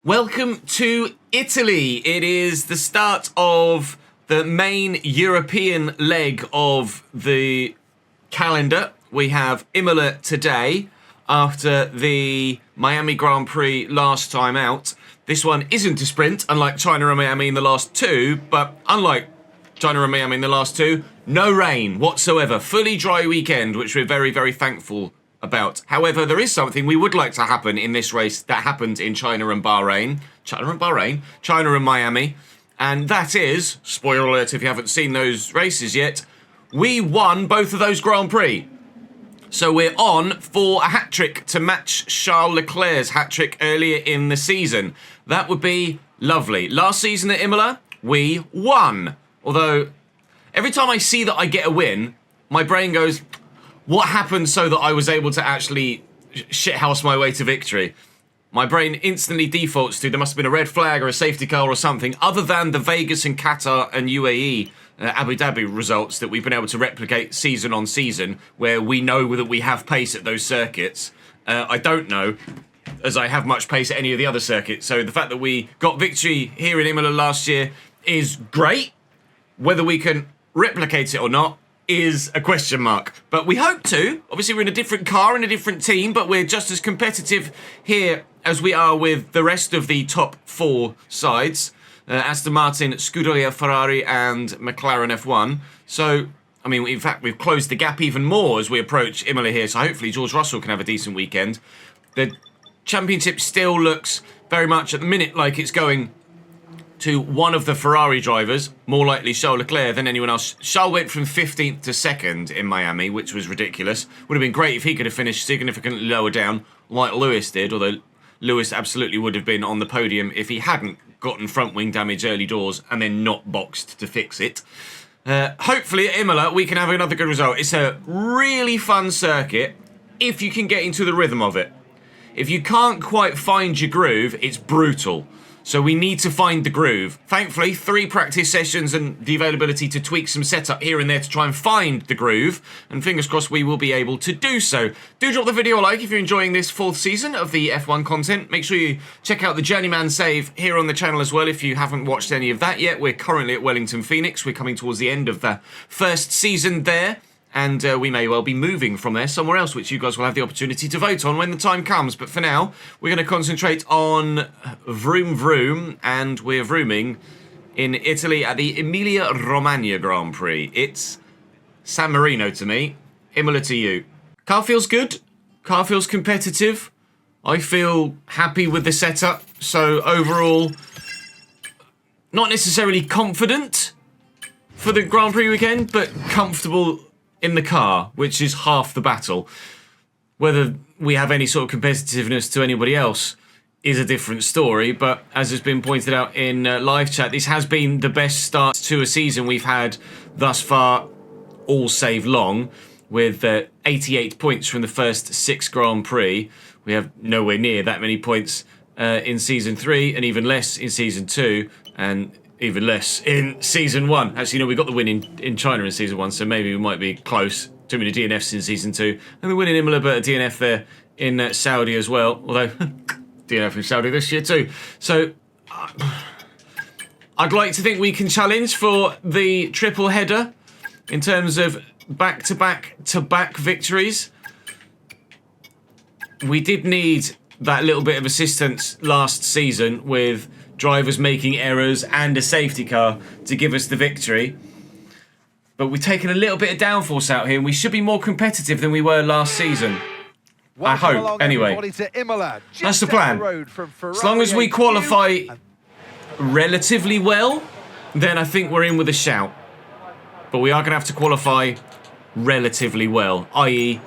Welcome to Italy. It is the start of the main European leg of the calendar. We have Imola today after the Miami Grand Prix last time out. This one isn't a sprint, unlike China and Miami in the last two, but unlike China and Miami in the last two, no rain whatsoever. Fully dry weekend, which we're very, very thankful about. However, there is something we would like to happen in this race that happened in China and Miami, and that is, spoiler alert if you haven't seen those races yet, we won both of those Grand Prix. So we're on for a hat-trick to match Charles Leclerc's hat-trick earlier in the season. That would be lovely. Last season at Imola, we won. Although, every time I see that I get a win, my brain goes, what happened so that I was able to actually shithouse my way to victory? My brain instantly defaults to there must have been a red flag or a safety car or something, other than the Vegas and Qatar and UAE, Abu Dhabi results that we've been able to replicate season on season, where we know that we have pace at those circuits. I don't know, as I have much pace at any of the other circuits. So the fact that we got victory here in Imola last year is great. Whether we can replicate it or not is a question mark, but we hope to. Obviously we're in a different car and a different team, but we're just as competitive here as we are with the rest of the top four sides, Aston Martin, Scuderia Ferrari and McLaren F1. So I mean, in fact, we've closed the gap even more as we approach Imola here, so hopefully George Russell can have a decent weekend. The championship still looks very much at the minute like it's going to one of the Ferrari drivers, more likely Charles Leclerc than anyone else. Charles went from 15th to 2nd in Miami, which was ridiculous. Would have been great if he could have finished significantly lower down, like Lewis did, although Lewis absolutely would have been on the podium if he hadn't gotten front wing damage early doors and then not boxed to fix it. Hopefully at Imola we can have another good result. It's a really fun circuit if you can get into the rhythm of it. If you can't quite find your groove, it's brutal. So we need to find the groove. Thankfully, 3 practice sessions and the availability to tweak some setup here and there to try and find the groove. And fingers crossed we will be able to do so. Do drop the video a like if you're enjoying this 4th season of the F1 content. Make sure you check out the Journeyman save here on the channel as well if you haven't watched any of that yet. We're currently at Wellington Phoenix. We're coming towards the end of the 1st season there. And we may well be moving from there somewhere else, which you guys will have the opportunity to vote on when the time comes. But for now, we're going to concentrate on Vroom Vroom, and we're vrooming in Italy at the Emilia-Romagna Grand Prix. It's San Marino to me, Imola to you. Car feels good, car feels competitive. I feel happy with the setup, so overall, not necessarily confident for the Grand Prix weekend, but comfortable in the car, which is half the battle. Whether we have any sort of competitiveness to anybody else is a different story, but as has been pointed out in live chat, this has been the best start to a season we've had thus far, all save long, with 88 points from the first 6 Grand Prix. We have nowhere near that many points in Season 3, and even less in Season 2, and even less in Season 1. Actually, you know, we got the win in China in Season 1, so maybe we might be close. Too many DNFs in Season 2. And the win in Imola, but a DNF there in Saudi as well. Although, DNF in Saudi this year too. So, I'd like to think we can challenge for the triple header in terms of back-to-back victories. We did need that little bit of assistance last season with drivers making errors and a safety car to give us the victory. But we've taken a little bit of downforce out here and we should be more competitive than we were last season. I hope, anyway. That's the plan. As long as we qualify relatively well, then I think we're in with a shout. But we are going to have to qualify relatively well, i.e.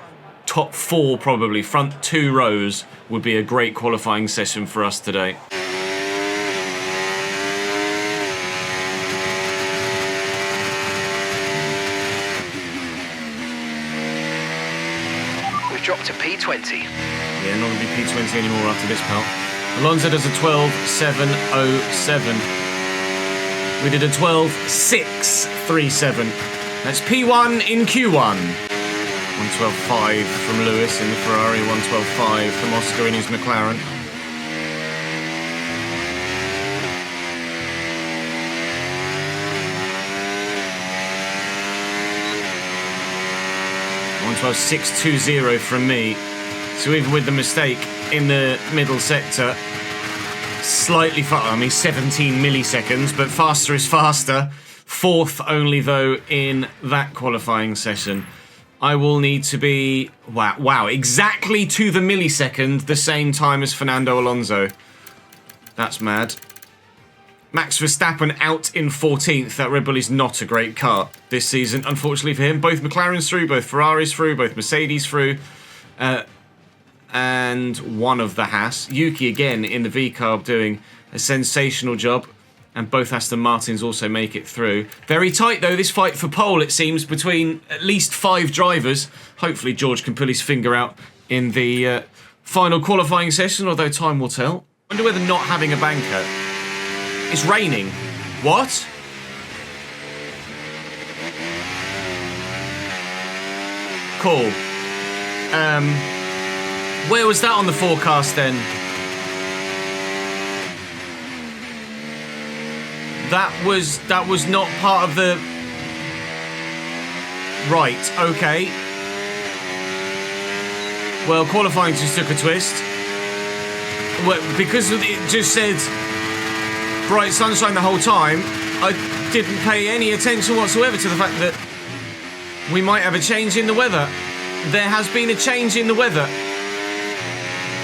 top 4 probably. Front 2 rows would be a great qualifying session for us today. Drop to P20. Yeah, not going to be P20 anymore after this pal. Alonso does a 12.707. We did a 12.637. That's P1 in Q1. 112.5 from Lewis in the Ferrari, 112.5 from Oscar in his McLaren. Well, 6.20 from me. So even with the mistake in the middle sector, slightly faster. I mean, 17 milliseconds, but faster is faster. Fourth only, though, in that qualifying session. I will need to be, wow, exactly to the millisecond, the same time as Fernando Alonso. That's mad. Max Verstappen out in 14th. That Red Bull is not a great car this season, unfortunately for him. Both McLaren's through, both Ferrari's through, both Mercedes through. And one of the Haas. Yuki again in the V-Carb doing a sensational job. And both Aston Martins also make it through. Very tight, though, this fight for pole, it seems, between at least 5 drivers. Hopefully George can pull his finger out in the final qualifying session, although time will tell. I wonder whether not having a banker... It's raining. What? Cool. Where was that on the forecast then? That was not part of the... Right, okay. Well, qualifying just took a twist. Well, because it just said bright sunshine the whole time, I didn't pay any attention whatsoever to the fact that we might have a change in the weather. There has been a change in the weather.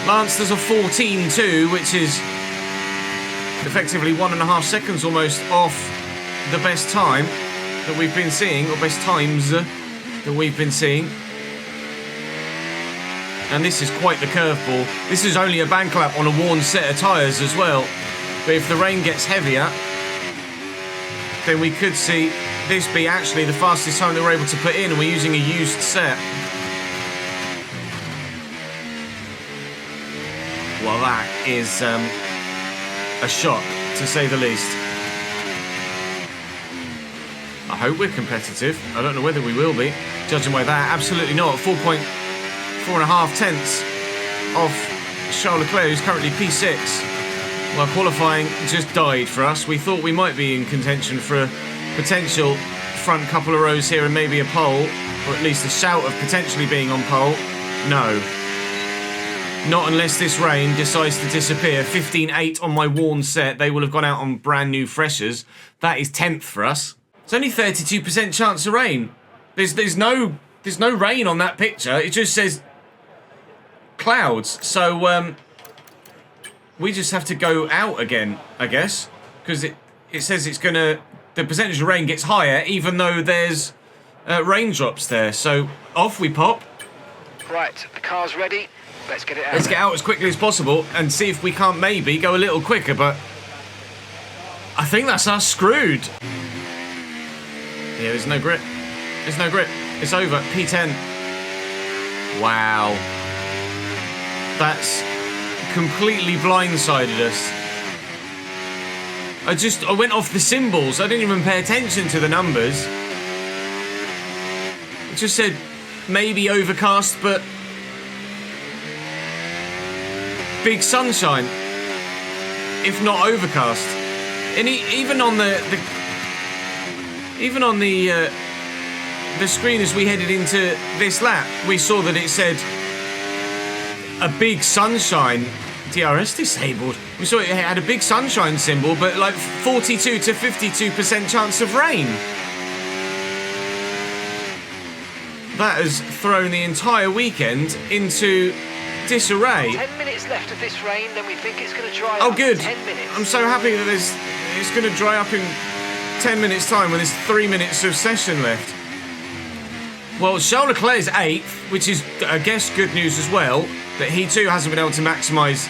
Lance does a 14.2, which is effectively 1.5 seconds almost off the best time that we've been seeing, or best times that we've been seeing. And this is quite the curveball. This is only a bank lap on a worn set of tyres as well. But if the rain gets heavier, then we could see this be actually the fastest time that we're able to put in, and we're using a used set. Well, that is a shock, to say the least. I hope we're competitive. I don't know whether we will be, judging by that. Absolutely not. 4.5 tenths off Charles Leclerc, who's currently P6. Well, qualifying just died for us. We thought we might be in contention for a potential front couple of rows here and maybe a pole, or at least a shout of potentially being on pole. No. Not unless this rain decides to disappear. 15.8 on my worn set. They will have gone out on brand new freshers. That is 10th for us. It's only 32% chance of rain. There's no rain on that picture. It just says clouds. So we just have to go out again, I guess, because it says it's gonna. The percentage of rain gets higher, even though there's raindrops there. So off we pop. Right, the car's ready. Let's get it out. Let's get out as quickly as possible and see if we can't maybe go a little quicker, but I think that's us screwed. Yeah, there's no grip. There's no grip. It's over. P10. Wow. That's completely blindsided us. I went off the symbols. I didn't even pay attention to the numbers. It just said maybe overcast, but big sunshine, if not overcast. And even on the screen as we headed into this lap, we saw that it said a big sunshine. DRS disabled. We saw it had a big sunshine symbol, but like 42 to 52% chance of rain. That has thrown the entire weekend into disarray. 10 minutes left of this rain, then we think it's going to dry up. Oh, good. 10 minutes. I'm so happy that it's going to dry up in 10 minutes' time when there's 3 minutes of session left. Well, Charles Leclerc is 8th, which is, I guess, good news as well, that he too hasn't been able to maximise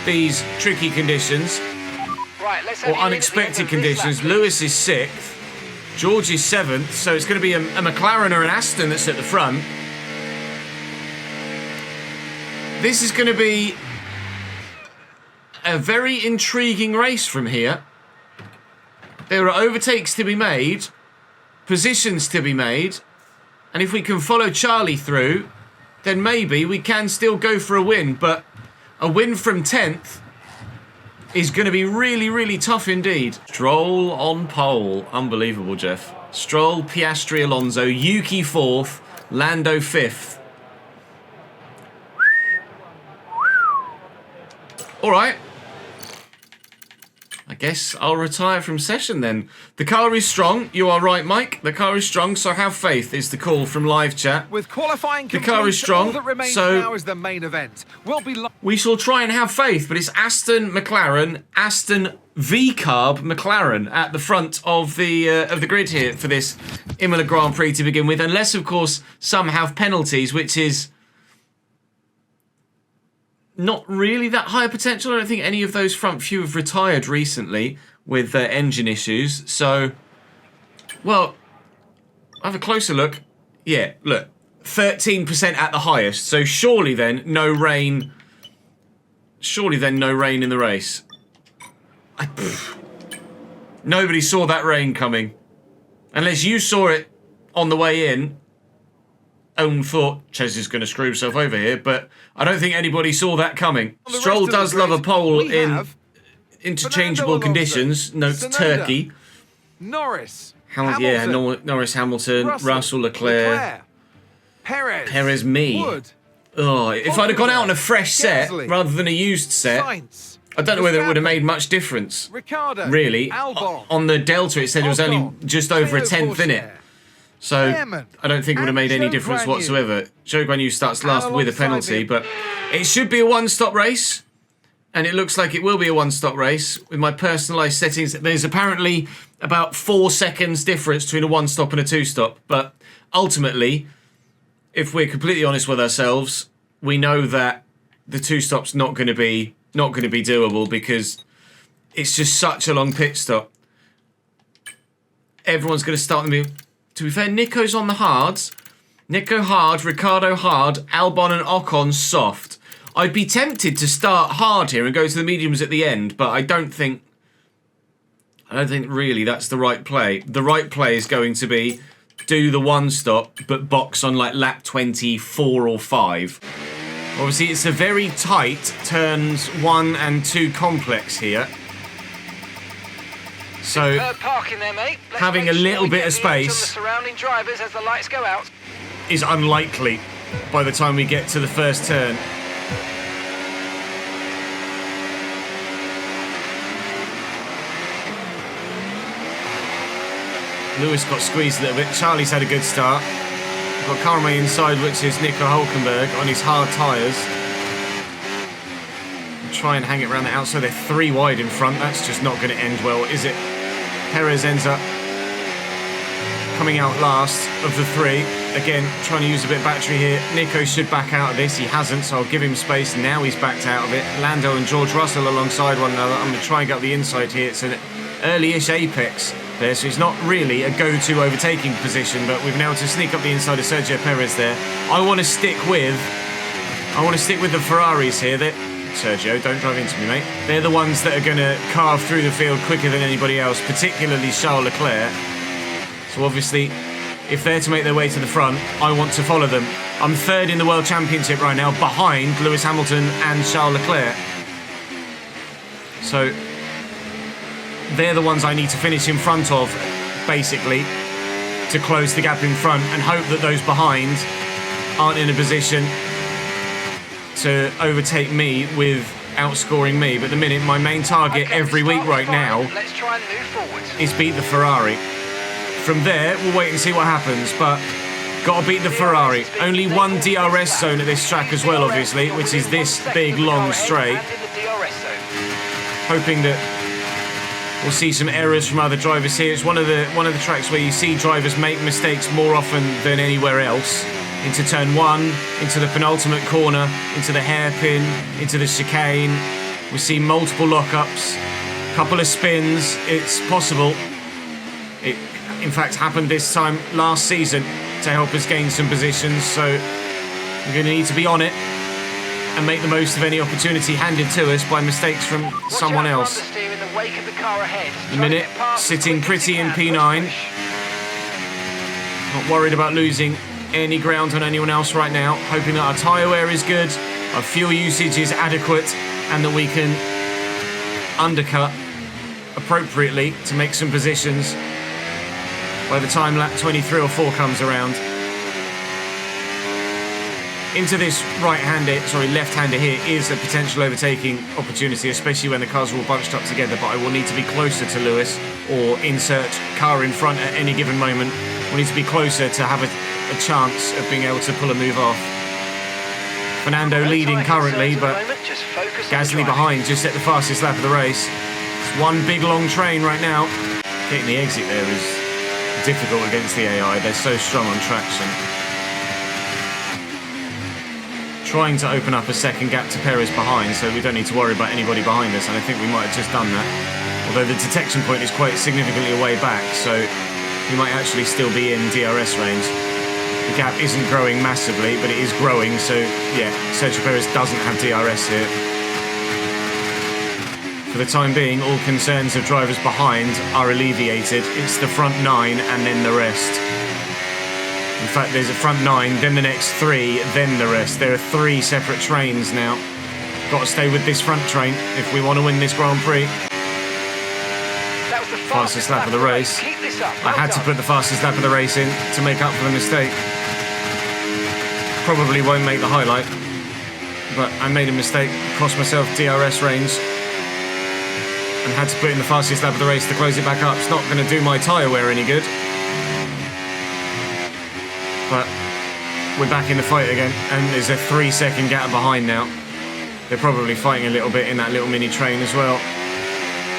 these tricky conditions. Right, let's or unexpected conditions. Lewis is 6th. George is 7th, so it's going to be a McLaren or an Aston that's at the front. This is going to be a very intriguing race from here. There are overtakes to be made, positions to be made, and if we can follow Charlie through, then maybe we can still go for a win, but a win from 10th is going to be really, really tough indeed. Stroll on pole. Unbelievable, Jeff. Stroll, Piastri, Alonso, Yuki 4th, Lando 5th. All right. I guess I'll retire from session then. The car is strong. You are right, Mike. The car is strong, so have faith is the call from live chat. With qualifying the car is strong, all that remains so now is the main event. We shall try and have faith, but it's Aston McLaren, Aston V-Carb McLaren at the front of the grid here for this Imola Grand Prix to begin with, unless of course some have penalties, which is not really that high potential. I don't think any of those front few have retired recently with engine issues. So, well, I'll have a closer look. Yeah, look, 13% at the highest. So surely then no rain. Surely then no rain in the race. Nobody saw that rain coming. Unless you saw it on the way in. Owen thought Ches is going to screw himself over here, but I don't think anybody saw that coming. Stroll does love a pole in interchangeable conditions. Notes Turkey. Norris. Norris, Hamilton, Russell, Leclerc. Perez, me. Wood. Oh, if I'd have gone out on a fresh set rather than a used set, Sainz. I don't know whether it would have made much difference. Ricardo. Really. Albon. On the Delta, it said it was only just over a tenth in it. So, I don't think it would have made any difference whatsoever. Zhou Guanyu starts last with a penalty, but it should be a one-stop race. And it looks like it will be a one-stop race with my personalised settings. There's apparently about 4 seconds difference between a one-stop and a two-stop. But ultimately, if we're completely honest with ourselves, we know that the two-stop's not going to be doable because it's just such a long pit stop. Everyone's going to start them. To be fair, Nico's on the hards. Nico hard, Ricardo hard, Albon and Ocon soft. I'd be tempted to start hard here and go to the mediums at the end, but I don't think really that's the right play. The right play is going to be do the one stop, but box on like lap 24 or 5. Obviously, it's a very tight turns 1 and 2 complex here. So, there, mate. having a little bit of space surrounding drivers as the lights go out is unlikely by the time we get to the first turn. Lewis got squeezed a little bit. Charlie's had a good start. We've got car on my inside, which is Nico Hulkenberg on his hard tyres. Try and hang it around the outside. They're 3 wide in front. That's just not going to end well, is it? Perez ends up coming out last of the 3. Again, trying to use a bit of battery here. Nico should back out of this. He hasn't, so I'll give him space. Now he's backed out of it. Lando and George Russell alongside one another. I'm going to try and get up the inside here. It's an early-ish apex there, so it's not really a go-to overtaking position, but we've been able to sneak up the inside of Sergio Perez there. I want to stick with the Ferraris here. Sergio, don't drive into me, mate. They're the ones that are going to carve through the field quicker than anybody else, particularly Charles Leclerc. So obviously, if they're to make their way to the front, I want to follow them. I'm 3rd in the World Championship right now, behind Lewis Hamilton and Charles Leclerc. So, they're the ones I need to finish in front of, basically, to close the gap in front and hope that those behind aren't in a position to overtake me with outscoring me. But at the minute, my main target every week right now is beat the Ferrari. From there, we'll wait and see what happens, but gotta beat the Ferrari. Only one DRS zone at this track as well, obviously, which is this big, long straight. Hoping that we'll see some errors from other drivers here. It's one of the tracks where you see drivers make mistakes more often than anywhere else. Into turn 1, into the penultimate corner, into the hairpin, into the chicane. We see multiple lockups, couple of spins. It's possible. It, in fact, happened this time last season to help us gain some positions. So we're going to need to be on it and make the most of any opportunity handed to us by mistakes from someone else. The minute, sitting pretty in P9. Not worried about losing any ground on anyone else right now. Hoping that our tyre wear is good, our fuel usage is adequate, and that we can undercut appropriately to make some positions by the time lap 23 or 4 comes around. into this left-hander here is a potential overtaking opportunity, especially when the cars are all bunched up together, but I will need to be closer to Lewis or insert car in front at any given moment. We'll need to be closer to have a chance of being able to pull a move off. Fernando leading currently, but Gasly behind, just at the fastest lap of the race. It's one big long train right now. Getting the exit there is difficult against the AI. They're so strong on traction. Trying to open up a second gap to Perez behind, so we don't need to worry about anybody behind us, and I think we might have just done that. Although the detection point is quite significantly away back, so we might actually still be in DRS range. The gap isn't growing massively, but it is growing, so yeah, Sergio Perez doesn't have DRS here. For the time being, all concerns of drivers behind are alleviated. It's the front 9 and then the rest. In fact, there's a front 9, then the next 3, then the rest. There are 3 separate trains now. Got to stay with this front train if we want to win this Grand Prix. That was the Fastest lap of the race. Keep this up. I had to put the fastest lap of the race in to make up for the mistake. Probably won't make the highlight, but I made a mistake, cost myself DRS range, and had to put in the fastest lap of the race to close it back up. It's not going to do my tyre wear any good. But we're back in the fight again, and there's a 3-second gap behind now. They're probably fighting a little bit in that little mini train as well,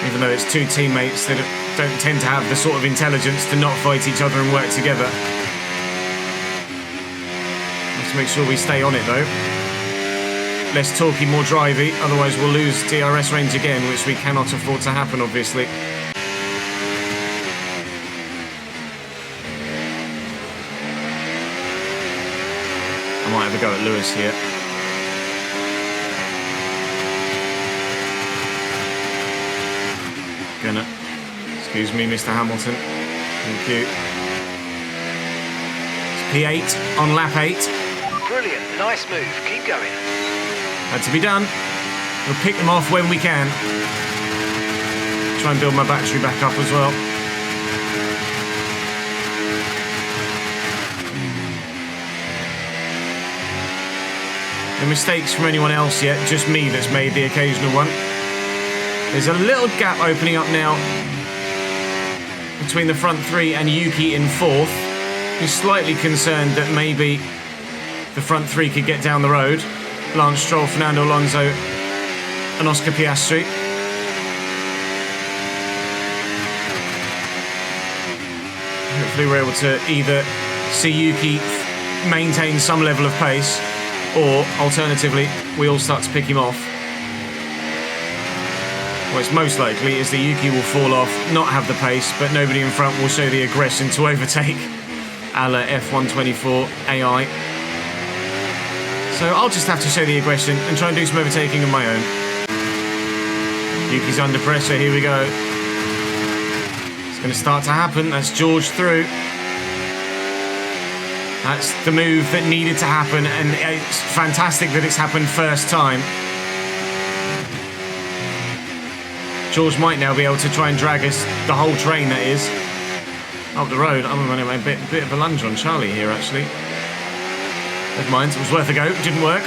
even though it's 2 teammates that don't tend to have the sort of intelligence to not fight each other and work together. Let's make sure we stay on it though. Less talky, more drivey, otherwise we'll lose DRS range again, which we cannot afford to happen, obviously. I might have a go at Lewis here. Gonna. Excuse me, Mr. Hamilton. Thank you. It's P8 on lap 8. Brilliant, nice move. Keep going. Had to be done. We'll pick them off when we can. Try and build my battery back up as well. No mistakes from anyone else yet, just me that's made the occasional one. There's a little gap opening up now between the front 3 and Yuki in 4th. He's slightly concerned that maybe the front 3 could get down the road. Lance Stroll, Fernando Alonso and Oscar Piastri. Hopefully we're able to either see Yuki maintain some level of pace, or alternatively we all start to pick him off. What's most likely is that Yuki will fall off, not have the pace, but nobody in front will show the aggression to overtake, a la F124 AI. So I'll just have to show the aggression and try and do some overtaking of my own. Yuki's under pressure, here we go. It's going to start to happen, that's George through. That's the move that needed to happen, and it's fantastic that it's happened first time. George might now be able to try and drag us, the whole train that is, up the road. I'm running a bit of a lunge on Charlie here actually. Never mind, it was worth a go, didn't work.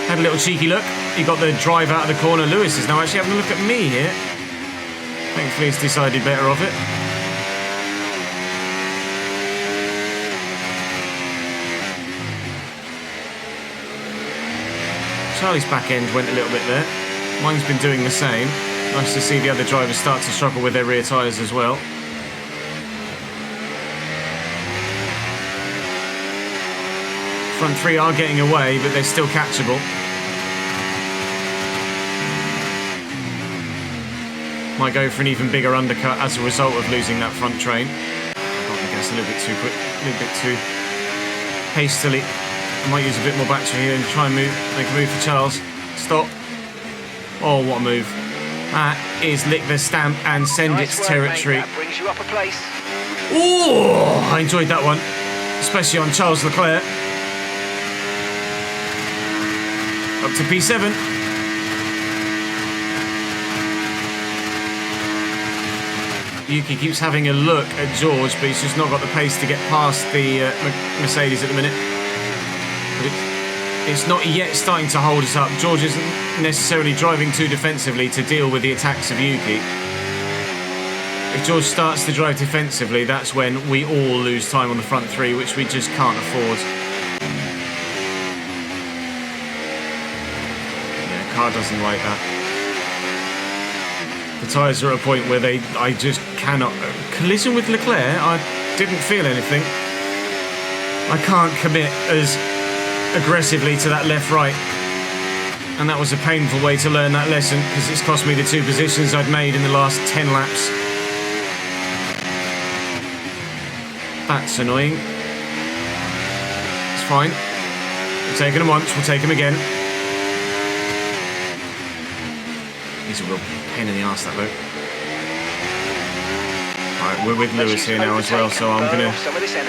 Had a little cheeky look. He got the drive out of the corner. Lewis is now actually having a look at me here. Thankfully he's decided better of it. Charlie's back end went a little bit there. Mine's been doing the same. Nice to see the other drivers start to struggle with their rear tyres as well. Front 3 are getting away, but they're still catchable. Might go for an even bigger undercut as a result of losing that front train. I guess a little bit too quick, a little bit too hastily. I might use a bit more battery here and try and make a move for Charles. Stop. Oh, what a move. That is lick the stamp and send Nice its work, territory. mate. That brings you up a place. Oh, I enjoyed that one, especially on Charles Leclerc. Up to P7. Yuki keeps having a look at George, but he's just not got the pace to get past the Mercedes at the minute. But It's not yet starting to hold us up. George isn't necessarily driving too defensively to deal with the attacks of Yuki. If George starts to drive defensively, that's when we all lose time on the front three, which we just can't afford. Yeah, the car doesn't like that. The tyres are at a point where I just cannot... Collision with Leclerc? I didn't feel anything. I can't commit as aggressively to that left-right. And that was a painful way to learn that lesson, because it's cost me the 2 positions I'd made in the last 10 laps. That's annoying. It's fine. We've taken him once, we'll take him again. He's a real pain in the arse, that bloke. Alright, we're with Lewis here now as well, so I'm going to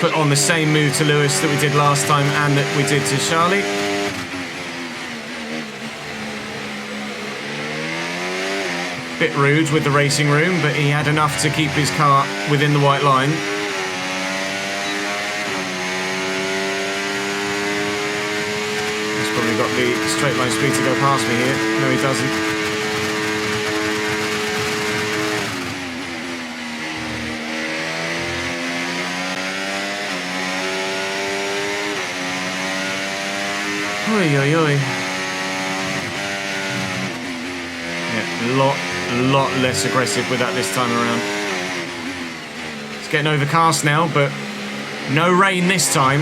put on the same move to Lewis that we did last time and that we did to Charlie. Bit rude with the racing room, but he had enough to keep his car within the white line. He's probably got the straight line speed to go past me here. No, he doesn't. Oi, oi, oi. Yeah, lot less aggressive with that this time around. It's getting overcast now, but no rain this time.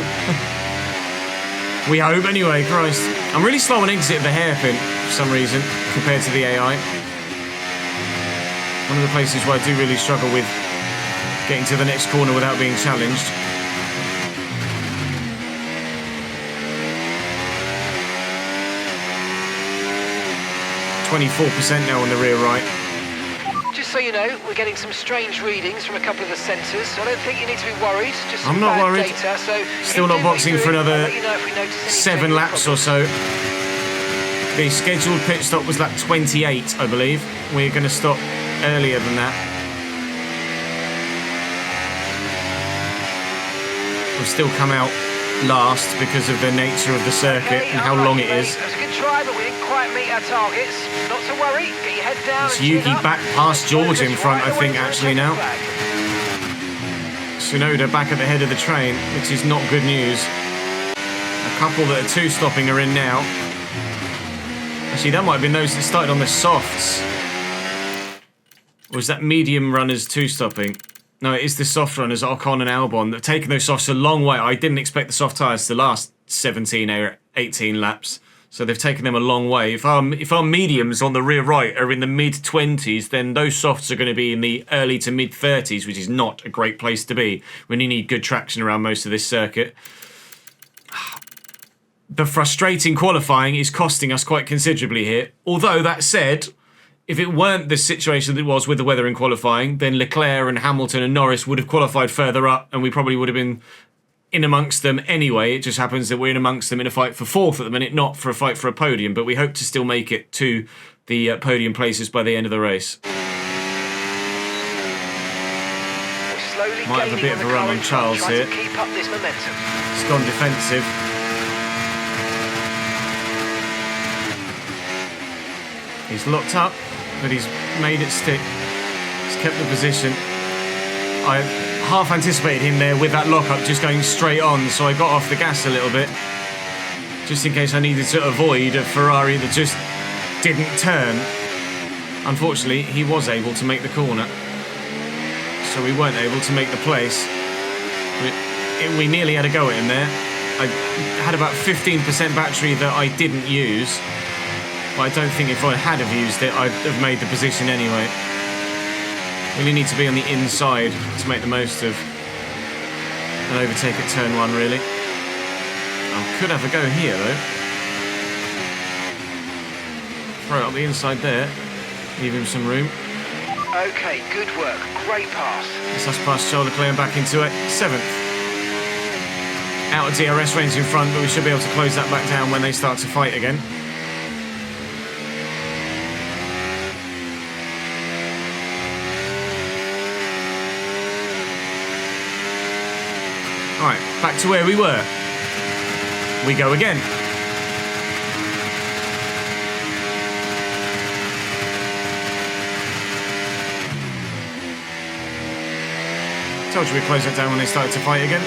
We hope anyway, Christ. I'm really slow on exit of the hairpin for some reason, compared to the AI. One of the places where I do really struggle with getting to the next corner without being challenged. 24% now on the rear right. Just so you know, we're getting some strange readings from a couple of the sensors. I don't think you need to be worried. Just some I'm not bad worried. Data, so still not boxing for another 7 laps or so. The scheduled pit stop was lap 28, I believe. We're going to stop earlier than that. We'll still come out last because of the nature of the circuit and how long it is. It was a good try, but we didn't quite meet our targets. Not to worry, get your head down. It's Yuki back past George in front, I think, actually now. Tsunoda back at the head of the train, which is not good news. A couple that are 2-stopping are in now. Actually, that might have been those that started on the softs. Or was that medium runners 2-stopping? No, it is the soft runners, Ocon and Albon, that have taken those softs a long way. I didn't expect the soft tyres to last 17 or 18 laps. So they've taken them a long way. If our mediums on the rear right are in the mid-20s, then those softs are going to be in the early to mid-30s, which is not a great place to be when you need good traction around most of this circuit. The frustrating qualifying is costing us quite considerably here. Although, that said, if it weren't the situation that it was with the weather in qualifying, then Leclerc and Hamilton and Norris would have qualified further up and we probably would have been in amongst them anyway. It just happens that we're in amongst them in a fight for 4th at the minute, not for a fight for a podium, but we hope to still make it to the podium places by the end of the race. Might have a bit of a run on Charles here. Keep up this momentum. He's gone defensive. He's locked up, but he's made it stick. He's kept the position. I half anticipated him there with that lockup just going straight on, so I got off the gas a little bit, just in case I needed to avoid a Ferrari that just didn't turn. Unfortunately, he was able to make the corner, so we weren't able to make the place. We nearly had a go at him there. I had about 15% battery that I didn't use. But I don't think if I had have used it, I'd have made the position anyway. Really need to be on the inside to make the most of an overtake at turn 1, really. I could have a go here, though. Throw it up the inside there. Leave him some room. Okay, good work. Great pass. Let's us past Charles Leclerc back into it. 7th. Out of DRS range in front, but we should be able to close that back down when they start to fight again. Alright, back to where we were. We go again. Told you we'd close that down when they started to fight again.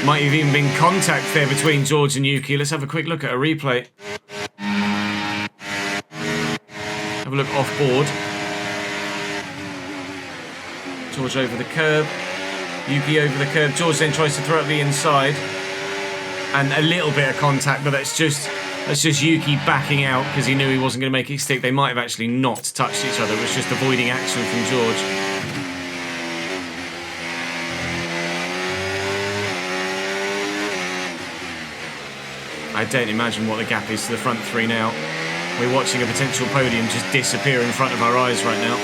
Might have even been contact there between George and Yuki. Let's have a quick look at a replay. Have a look off board. George over the curb. Yuki over the curb. George then tries to throw it the inside. And a little bit of contact, but that's just Yuki backing out because he knew he wasn't going to make it stick. They might have actually not touched each other. It was just avoiding action from George. I don't imagine what the gap is to the front three now. We're watching a potential podium just disappear in front of our eyes right now.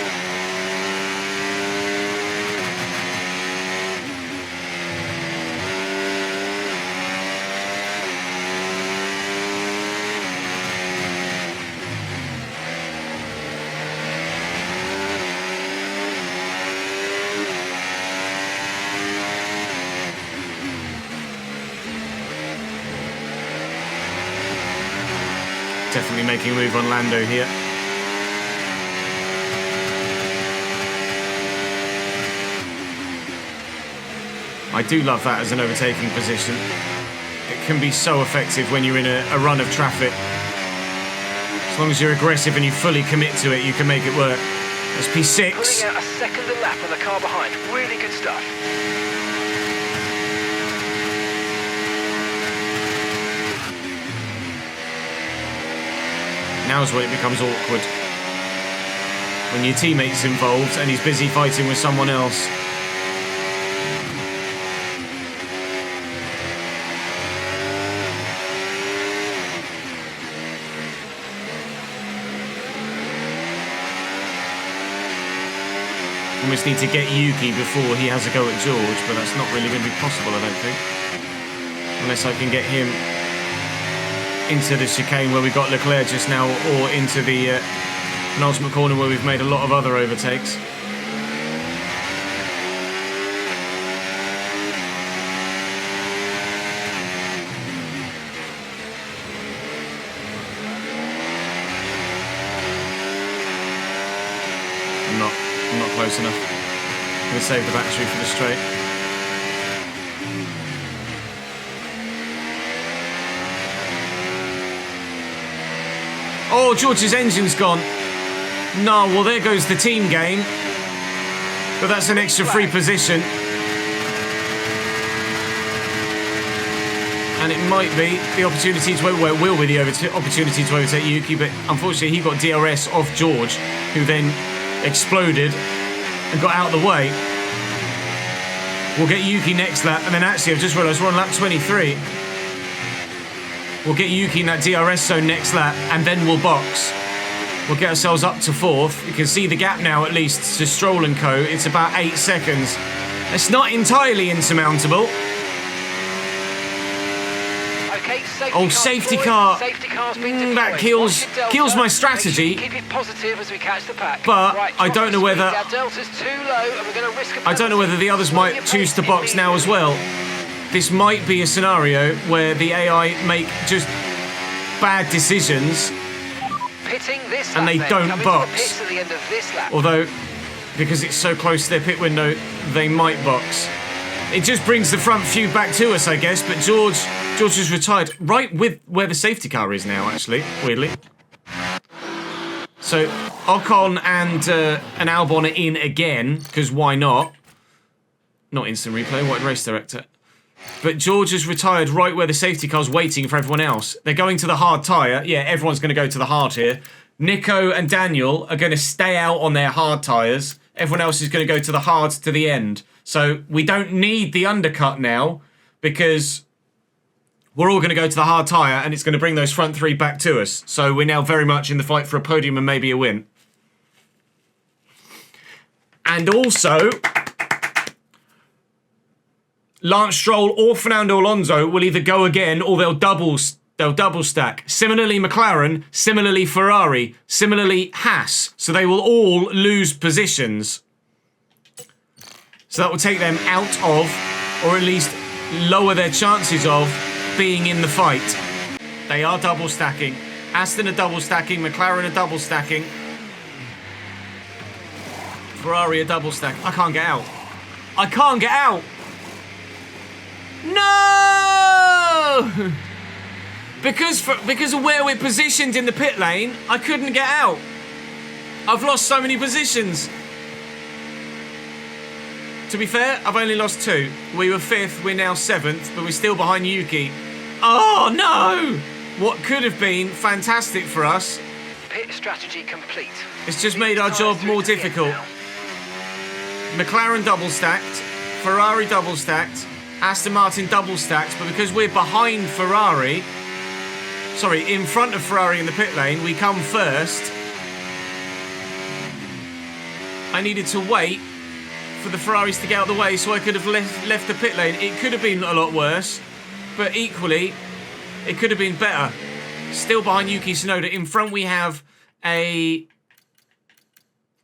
Definitely making a move on Lando here. I do love that as an overtaking position. It can be so effective when you're in a run of traffic. As long as you're aggressive and you fully commit to it, you can make it work. That's P6. Pulling out a second a lap on the car behind. Really good stuff. Now's when it becomes awkward. When your teammate's involved and he's busy fighting with someone else. Almost need to get Yuki before he has a go at George, but that's not really going to be possible, I don't think. Unless I can get him into the chicane where we got Leclerc just now, or into the penultimate corner where we've made a lot of other overtakes. I'm not close enough. I'm going to save the battery for the straight. Oh, George's engine's gone. No, well, there goes the team game. But that's an extra free position. And it might be the opportunity to, well, it will be the opportunity to overtake Yuki, but unfortunately he got DRS off George, who then exploded and got out of the way. We'll get Yuki next lap, and then actually I've just realised we're on lap 23. We'll get Yuki in that DRS zone next lap, and then we'll box. We'll get ourselves up to 4th. You can see the gap now, at least, to Stroll and co. It's about 8 seconds. It's not entirely insurmountable. Okay, safety car. Safety car's been deployed. That kills my strategy. Keep it positive as we catch the pack. But right, I don't know whether our delta's too low, and we're going to risk a I don't know whether the others might choose to box now as well. This might be a scenario where the AI make just bad decisions and they don't box. Although, because it's so close to their pit window, they might box. It just brings the front few back to us, I guess, but George has retired right with where the safety car is now, actually, weirdly. So, Ocon and Albon are in again, because why not? Not instant replay, what race director? But George has retired right where the safety car's waiting for everyone else. They're going to the hard tyre. Yeah, everyone's going to go to the hard here. Nico and Daniel are going to stay out on their hard tyres. Everyone else is going to go to the hard to the end. So we don't need the undercut now because we're all going to go to the hard tyre and it's going to bring those front three back to us. So we're now very much in the fight for a podium and maybe a win. And also, Lance Stroll or Fernando Alonso will either go again or they'll double stack. Similarly McLaren, similarly Ferrari, similarly Haas. So they will all lose positions. So that will take them out of, or at least lower their chances of, being in the fight. They are double stacking. Aston are double stacking, McLaren are double stacking. Ferrari are double stack. I can't get out. I can't get out. No! Because of where we're positioned in the pit lane, I couldn't get out. I've lost so many positions. To be fair, I've only lost 2. We were 5th, we're now 7th, but we're still behind Yuki. Oh no! What could have been fantastic for us. Pit strategy complete. It's just made our job more difficult. McLaren double stacked, Ferrari double stacked, Aston Martin double stacked, but because we're behind Ferrari, sorry, in front of Ferrari in the pit lane, we come first. I needed to wait for the Ferraris to get out of the way so I could have left the pit lane. It could have been a lot worse, but equally, it could have been better. Still behind Yuki Tsunoda. In front we have a...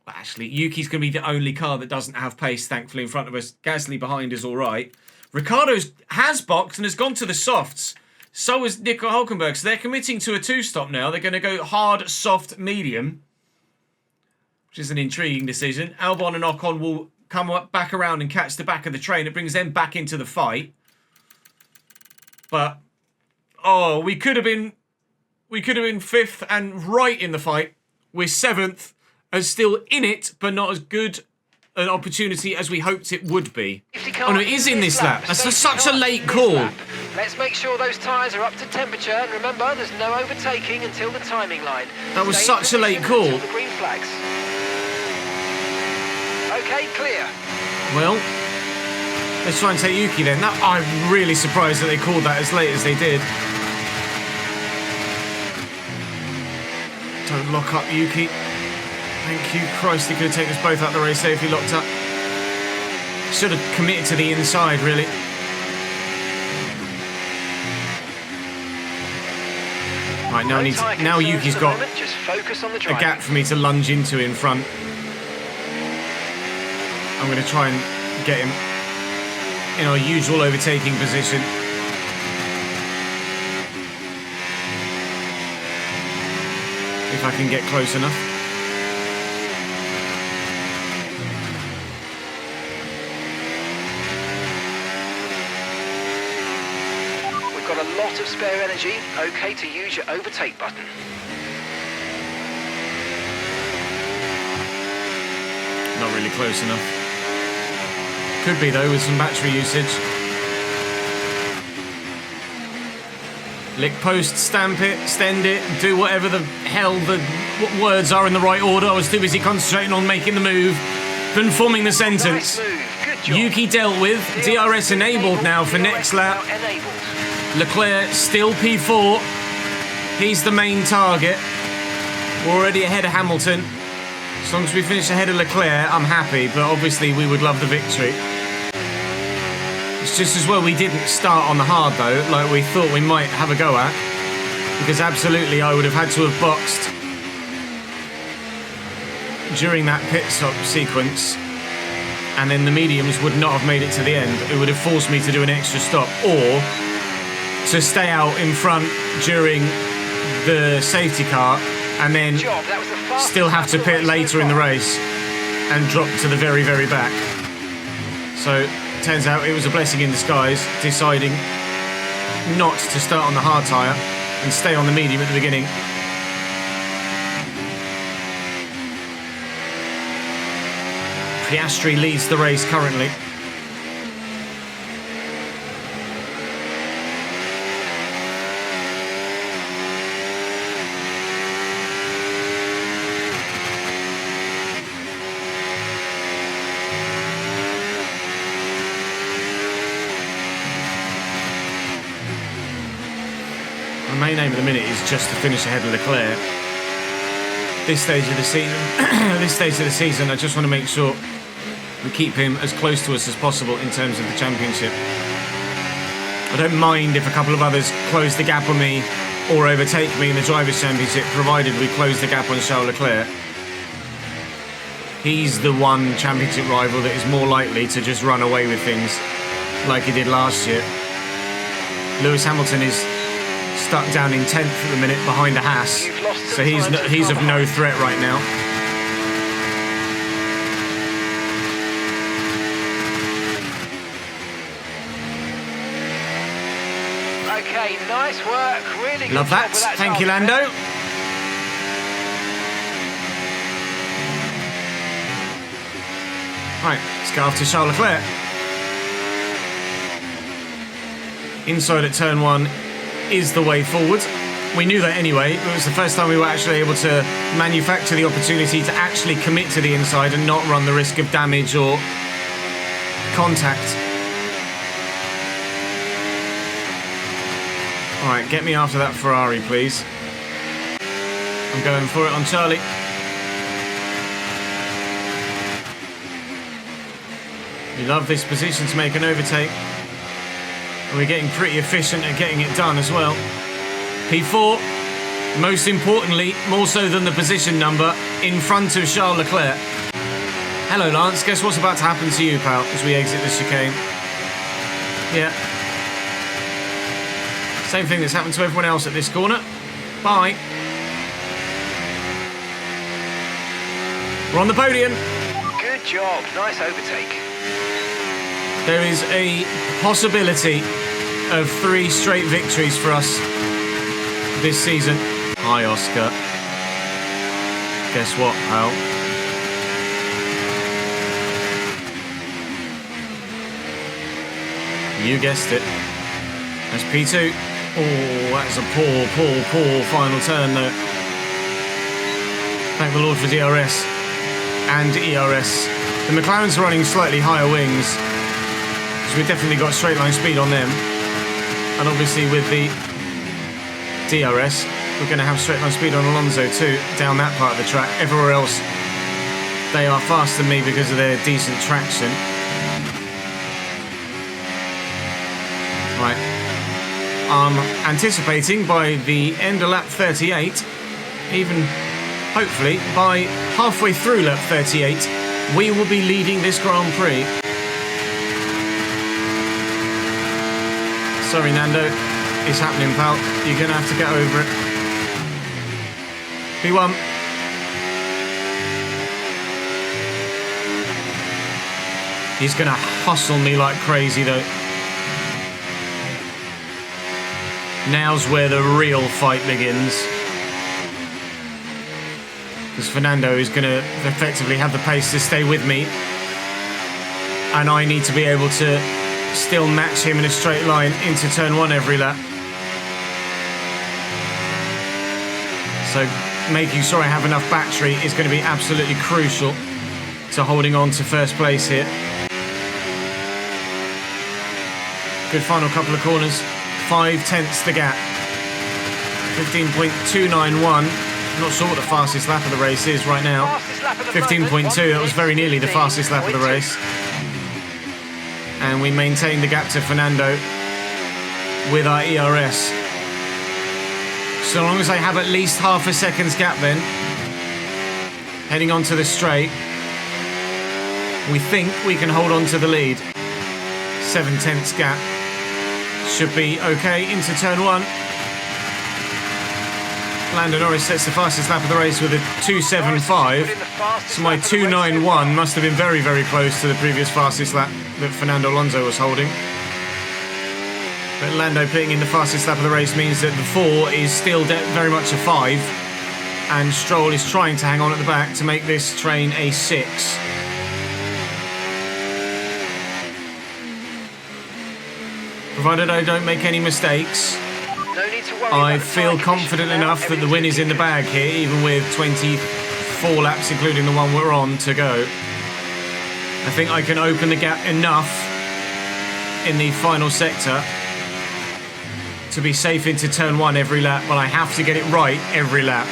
Well, actually, Yuki's going to be the only car that doesn't have pace, thankfully, in front of us. Gasly behind is all right. Ricciardo has boxed and has gone to the softs. So has Nico Hülkenberg. So they're committing to a 2-stop now. They're going to go hard, soft, medium, which is an intriguing decision. Albon and Ocon will come up, back around and catch the back of the train. It brings them back into the fight. But, oh, we could have been 5th and right in the fight. We're 7th and still in it, but not as good an opportunity as we hoped it would be. Oh no, it is in this lap. That's such a late call. Let's make sure those tyres are up to temperature, and remember, there's no overtaking until the timing line. That was such a late call. The green flags. Okay, clear. Well, let's try and take Yuki then. I'm really surprised that they called that as late as they did. Don't lock up, Yuki. Thank you. Christ, he could have taken us both out the race safely locked up. Should have committed to the inside, really. Right, now Yuki's got just focus on the a gap for me to lunge into in front. I'm going to try and get him in our usual overtaking position. If I can get close enough. We've got a lot of spare energy. Okay to use your overtake button. Not really close enough. Could be though with some battery usage. Lick post, stamp it, stend it, do whatever the hell the words are in the right order. I was too busy concentrating on making the move than forming the sentence. Nice. Yuki dealt with, DRS enabled now for next lap. Leclerc still P4. He's the main target. We're already ahead of Hamilton. As long as we finish ahead of Leclerc, I'm happy, but obviously we would love the victory. It's just as well we didn't start on the hard though, like we thought we might have a go at. Because absolutely I would have had to have boxed during that pit stop sequence, and then the mediums would not have made it to the end. It would have forced me to do an extra stop, or to stay out in front during the safety car, and then still have to pit later in the race and drop to the very, very back. So, turns out it was a blessing in disguise, deciding not to start on the hard tyre and stay on the medium at the beginning. Piastri leads the race currently. The main aim at the minute is just to finish ahead of Leclerc. This stage of the season, I just want to make sure we keep him as close to us as possible in terms of the championship. I don't mind if a couple of others close the gap on me or overtake me in the Drivers' Championship, provided we close the gap on Charles Leclerc. He's the one championship rival that is more likely to just run away with things like he did last year. Lewis Hamilton is stuck down in 10th at the minute behind a Haas, so he's of no threat right now. Okay, nice work. Really good Love job that. with that Thank you, Charles Lando. Right, let's go after Charles Leclerc. Inside at turn 1 is the way forward. We knew that anyway. It was the first time we were actually able to manufacture the opportunity to actually commit to the inside and not run the risk of damage or contact. Alright, get me after that Ferrari, please. I'm going for it on Charlie. We love this position to make an overtake. And we're getting pretty efficient at getting it done as well. P4, most importantly, more so than the position number, in front of Charles Leclerc. Hello, Lance. Guess what's about to happen to you, pal, as we exit the chicane? Yeah. Same thing that's happened to everyone else at this corner. Bye. We're on the podium. Good job. Nice overtake. There is a possibility of 3 straight victories for us this season. Hi, Oscar. Guess what, pal? You guessed it. That's P2. Oh, that's a poor final turn, though. Thank the Lord for DRS and ERS. The McLaren's running slightly higher wings, so we've definitely got straight line speed on them. And obviously with the DRS, we're going to have straight line speed on Alonso too, down that part of the track. Everywhere else, they are faster than me because of their decent traction. Right. I'm anticipating by the end of lap 38, even hopefully by halfway through lap 38, we will be leading this Grand Prix. Sorry, Nando. It's happening, pal. You're going to have to get over it. P1. He's going to hustle me like crazy, though. Now's where the real fight begins. Because Fernando is going to effectively have the pace to stay with me. And I need to be able to still match him in a straight line into turn 1 every lap. So making sure I have enough battery is going to be absolutely crucial to holding on to first place here. Good final couple of corners. 5/10 the gap. 15.291. Not sure what the fastest lap of the race is right now. 15.2, that was very nearly the fastest lap of the race. And we maintain the gap to Fernando with our ERS. So long as I have at least half a second's gap then, heading onto the straight, we think we can hold on to the lead. 7/10 gap. Should be okay into turn 1. Lando Norris sets the fastest lap of the race with a 2.75. So my 2.91 must have been very, very close to the previous fastest lap that Fernando Alonso was holding. But Lando putting in the fastest lap of the race means that the 4 is still very much a 5. And Stroll is trying to hang on at the back to make this train a 6. Provided I don't make any mistakes, No need to worry I about the feel tyre confident conditions now. enough that the win is in the bag here, even with 24 laps, including the one we're on, to go. I think I can open the gap enough in the final sector to be safe into turn 1 every lap, but I have to get it right every lap.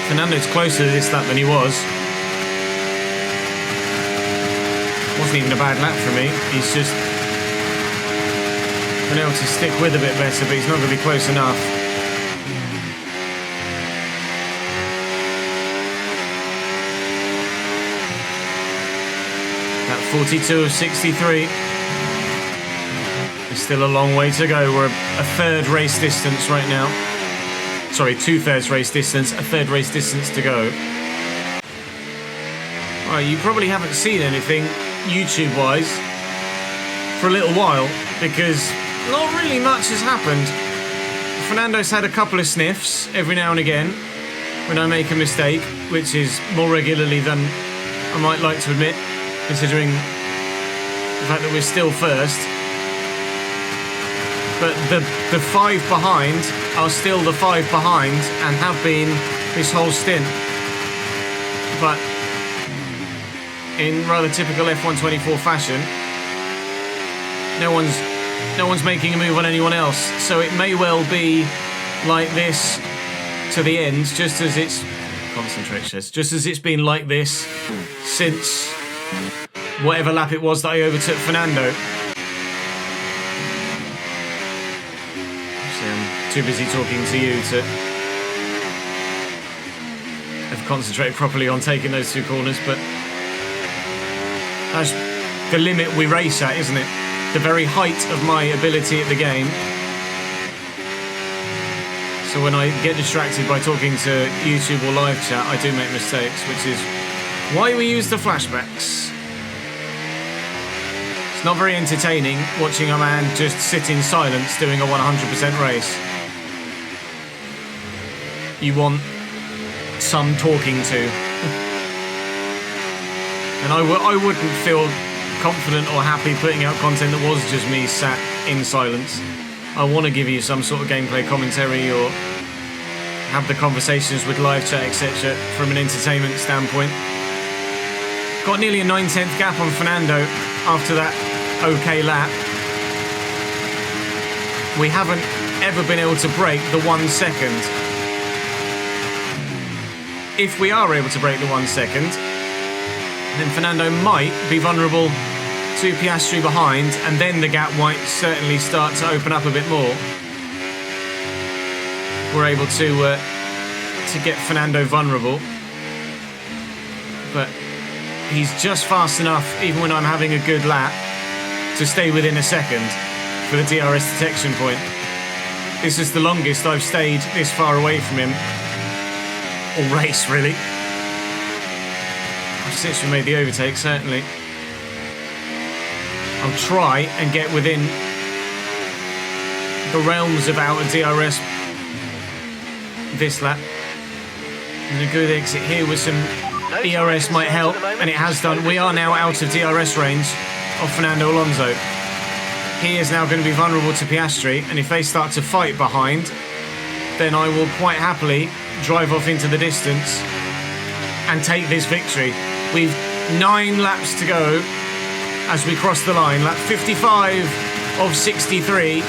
Fernando's closer to this lap than he was. Wasn't even a bad lap for me. He's just been able to stick with a bit better, but he's not going to be close enough. That 42 of 63. There's still a long way to go. We're a third race distance right now. Sorry, 2/3 race distance, a third race distance to go. Alright, you probably haven't seen anything YouTube-wise for a little while, because not really much has happened. Fernando's had a couple of sniffs every now and again when I make a mistake, which is more regularly than I might like to admit, considering the fact that we're still first. But the 5 behind are still the 5 behind and have been this whole stint. But in rather typical F124 fashion, no one's making a move on anyone else. So it may well be like this to the end, just as it's just as it's been like this since whatever lap it was that I overtook Fernando. I'm too busy talking to you to have concentrated properly on taking those 2 corners, but that's the limit we race at, isn't it? The very height of my ability at the game. So when I get distracted by talking to YouTube or live chat, I do make mistakes, which is why we use the flashbacks. It's not very entertaining watching a man just sit in silence doing a 100% race. You want some talking to. And I wouldn't feel confident or happy putting out content that was just me sat in silence. I want to give you some sort of gameplay commentary or have the conversations with live chat, etc. from an entertainment standpoint. Got nearly a 9/10 gap on Fernando after that okay lap. We haven't ever been able to break the 1 second. If we are able to break the 1 second, then Fernando might be vulnerable to Piastri behind, and then the gap might certainly start to open up a bit more. We're able to get Fernando vulnerable, but he's just fast enough, even when I'm having a good lap, to stay within a second for the DRS detection point. This is the longest I've stayed this far away from him all race, really. Since we made the overtake, certainly. I'll try and get within the realms of out of DRS this lap. And a good exit here with some ERS might help, and it has done. We are now out of DRS range of Fernando Alonso. He is now going to be vulnerable to Piastri, and if they start to fight behind, then I will quite happily drive off into the distance and take this victory. We've 9 laps to go as we cross the line. Lap 55 of 63.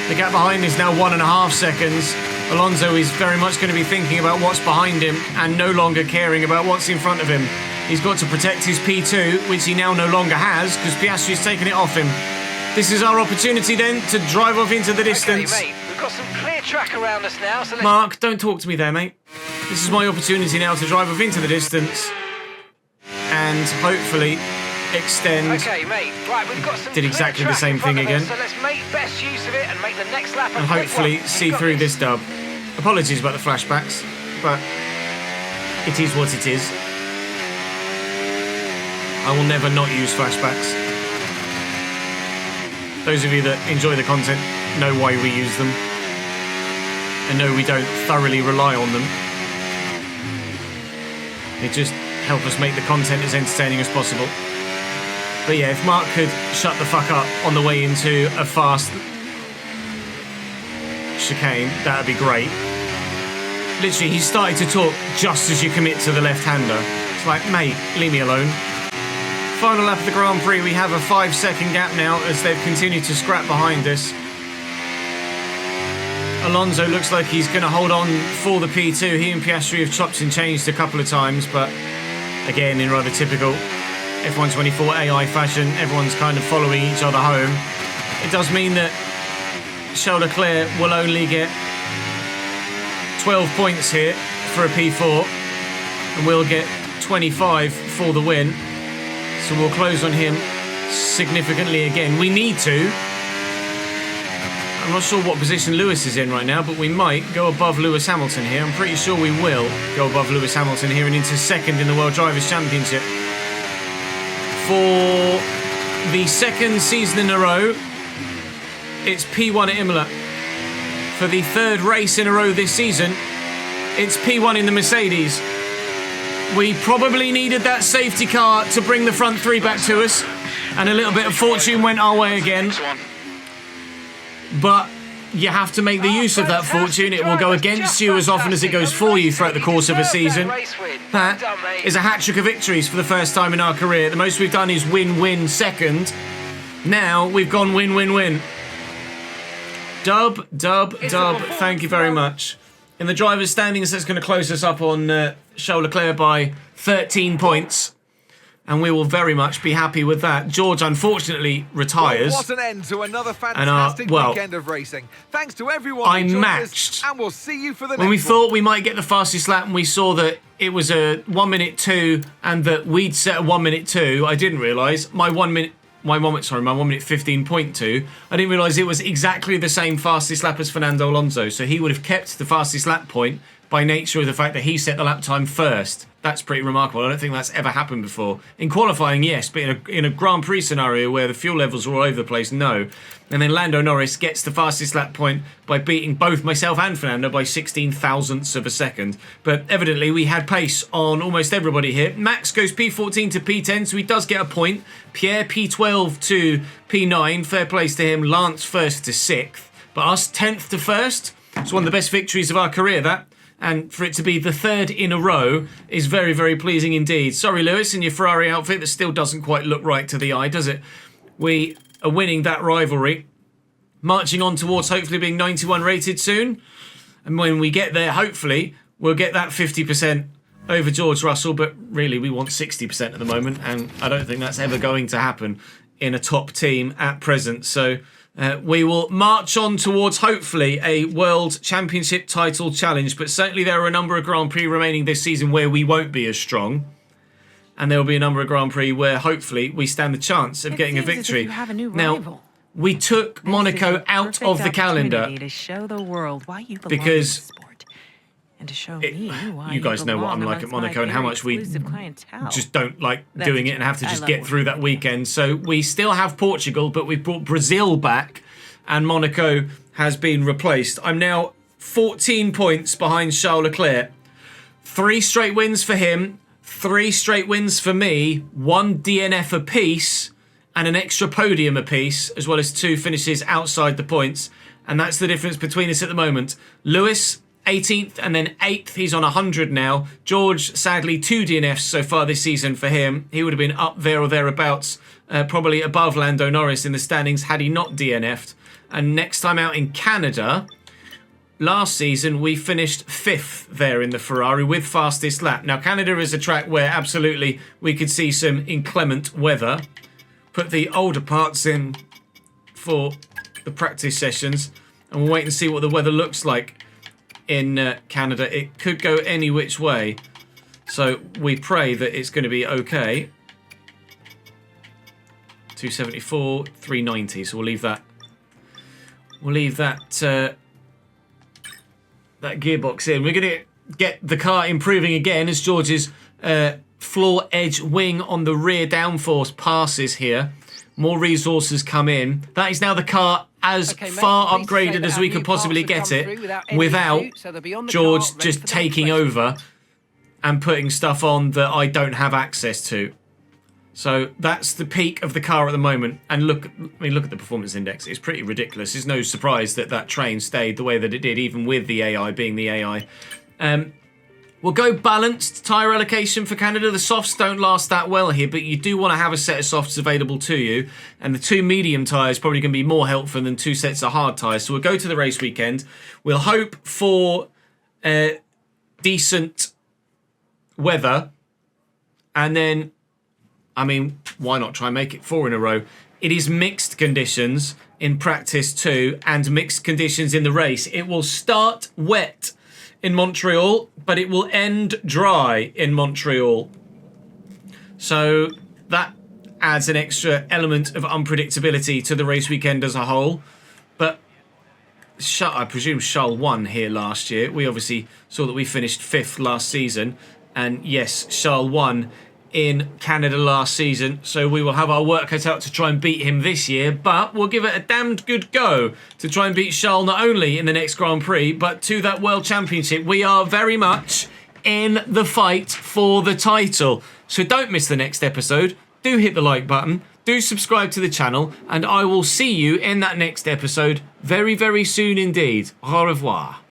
The gap behind is now 1.5 seconds. Alonso is very much going to be thinking about what's behind him and no longer caring about what's in front of him. He's got to protect his P2, which he now no longer has because Piastri's taken it off him. This is our opportunity then to drive off into the distance. Okay, mate, we've got some clear track around us now, so let's... Mark, don't talk to me there, mate. This is my opportunity now to drive off into the distance and hopefully extend. Okay, mate. Right, we've got some did exactly the same thing again. So let's make best use of it and make the next lap. And hopefully see through this dub. Apologies about the flashbacks, but it is what it is. I will never not use flashbacks. Those of you that enjoy the content know why we use them and know we don't thoroughly rely on them. They just help us make the content as entertaining as possible. But yeah, if Mark could shut the fuck up on the way into a fast chicane, that would be great. Literally, he started to talk just as you commit to the left-hander. It's like, mate, leave me alone. Final lap of the Grand Prix, we have a 5-second gap now as they've continued to scrap behind us. Alonso looks like he's going to hold on for the P2. He and Piastri have chopped and changed a couple of times, but again, in rather typical F124 AI fashion, everyone's kind of following each other home. It does mean that Charles Leclerc will only get 12 points here for a P4, and we'll get 25 for the win. So we'll close on him significantly again. We need to. I'm not sure what position Lewis is in right now, but we might go above Lewis Hamilton here. I'm pretty sure we will go above Lewis Hamilton here and into second in the World Drivers' Championship. For the second season in a row, It's P1 at Imola for the third race in a row this season. It's P1 in the Mercedes. We probably needed that safety car to bring the front three back to us, and a little bit of fortune went our way again. But you have to make the use of that fortune. It will go against you as often as it goes for you throughout the course of a season. That is a hat-trick of victories for the first time in our career. The most we've done is win-win second. Now we've gone win-win-win. Dub. Thank you very much. In the driver's standings, that's going to close us up on Charles Leclerc by 13 points. And we will very much be happy with that. George, unfortunately, retires. What an end to another fantastic weekend of racing. Thanks to everyone I who joined matched. us, and we'll see you for the When we next one. thought we might get the fastest lap and we saw that it was a 1 minute 2 and that we'd set a 1 minute 2, I didn't realise my 1 minute 15.2. I didn't realise it was exactly the same fastest lap as Fernando Alonso. So he would have kept the fastest lap point by nature of the fact that he set the lap time first. That's pretty remarkable. I don't think that's ever happened before. In qualifying, yes, but in a Grand Prix scenario where the fuel levels are all over the place, no. And then Lando Norris gets the fastest lap point by beating both myself and Fernando by 16 thousandths of a second. But evidently we had pace on almost everybody here. Max goes P14 to P10, so he does get a point. Pierre P12 to P9. Fair place to him. Lance first to 6th. But us 10th to 1st. It's one of the best victories of our career, that. And for it to be the third in a row is very, very pleasing indeed. Sorry, Lewis, in your Ferrari outfit, that still doesn't quite look right to the eye, does it? We are winning that rivalry. Marching on towards hopefully being 91 rated soon. And when we get there, hopefully, we'll get that 50% over George Russell. But really, we want 60% at the moment. And I don't think that's ever going to happen in a top team at present. So we will march on towards, hopefully, a World Championship title challenge. But certainly there are a number of Grand Prix remaining this season where we won't be as strong. And there will be a number of Grand Prix where, hopefully, we stand the chance of getting a victory. You have a new now, rival. we took Monaco out of the calendar to show the world why you belong because in the sport. And to show me why you guys know what I'm like at Monaco and how much we just don't like doing it and have to just get through that weekend. So we still have Portugal, but we've brought Brazil back and Monaco has been replaced. I'm now 14 points behind Charles Leclerc. 3 straight wins for him, 3 straight wins for me, 1 DNF apiece and an extra podium apiece, as well as 2 finishes outside the points. And that's the difference between us at the moment. Lewis, 18th and then 8th. He's on 100 now. George, sadly, 2 DNFs so far this season for him. He would have been up there or thereabouts, probably above Lando Norris in the standings had he not DNF'd. And next time out in Canada, last season we finished 5th there in the Ferrari with fastest lap. Now, Canada is a track where absolutely we could see some inclement weather. Put the older parts in for the practice sessions and we'll wait and see what the weather looks like in Canada. It could go any which way, so we pray that it's going to be okay. 274, 390, so we'll leave that that gearbox in. We're going to get the car improving again as George's floor edge wing on the rear downforce passes here. More resources come in. That is now the car as far upgraded as we could possibly get it without George just taking over and putting stuff on that I don't have access to. So that's the peak of the car at the moment. And look at the performance index. It's pretty ridiculous. It's no surprise that that train stayed the way that it did, even with the AI being the AI. We'll go balanced tyre allocation for Canada. The softs don't last that well here, but you do want to have a set of softs available to you. And the 2 medium tyres probably going to be more helpful than 2 sets of hard tyres. So we'll go to the race weekend. We'll hope for decent weather. And then, I mean, why not try and make it 4 in a row? It is mixed conditions in practice too, and mixed conditions in the race. It will start wet in Montreal, but it will end dry in Montreal. So that adds an extra element of unpredictability to the race weekend as a whole. But I presume Charles won here last year. We obviously saw that we finished 5th last season. And yes, Charles won in Canada last season, so we will have our work cut out to try and beat him this year, but we'll give it a damned good go to try and beat Charles not only in the next Grand Prix, but to that World Championship. We are very much in the fight for the title, so don't miss the next episode. Do hit the like button, do subscribe to the channel, and I will see you in that next episode very, very soon indeed. Au revoir.